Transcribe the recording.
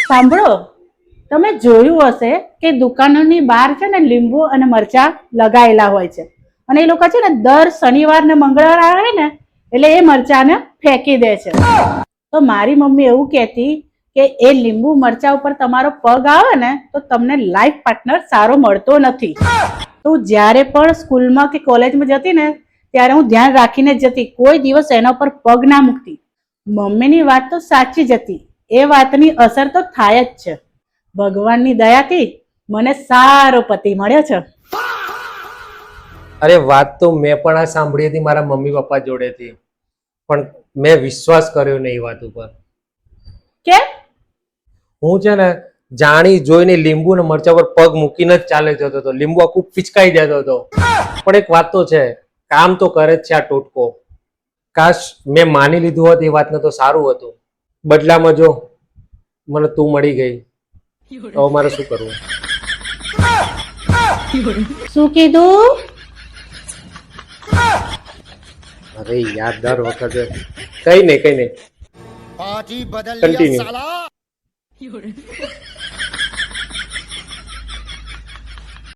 સાંભળો, તમે જોયું હશે કે દુકાનોની બહાર છે ને લીંબુ અને મરચા લગાયેલા હોય છે, અને એ લોકો છે ને દર શનિવાર ને મંગળવાર આવે ને એટલે એ મરચાને ફેંકી દે છે. તો મારી મમ્મી એવું કહેતી કે એ લીંબુ મરચા ઉપર તમારો પગ આવે ને તો તમને લાઈફ પાર્ટનર સારો મળતો નથી. તો જ્યારે પણ સ્કૂલમાં કે કોલેજમાં જતી ને ત્યારે હું ધ્યાન રાખીને જ જતી, કોઈ દિવસ એના પર પગ ના મૂકતી. મમ્મીની વાત તો સાચી જ હતી, એ વાતની અસર તો થાય જ છે. ભગવાનની દયાથી મને સારો પતિ મળ્યો છે. અરે વાત તો મેં પણ આ સાંભળી હતી મારા મમ્મી પપ્પા જોડેથી, પણ મેં વિશ્વાસ કર્યો નહીં એ વાત ઉપર. કેમ? હું છે ને જાણી જોઈને લીંબુ ને મરચા પર પગ મૂકીને જ ચાલે જતો હતો. લીંબુ આખું પિચકાઈ જતો હતો. પણ એક વાત તો છે, કામ તો કરે જ છે આ ટોટકો. કાશ મેં માની લીધું હોત એ વાતને તો સારું હતું. બદલામાં જો મને તું મળી ગઈ, હવે મારે શું કરવું? શું કીધું? અરે યાર, દર વખતે કઈ નહીં કન્ટિન્યુ.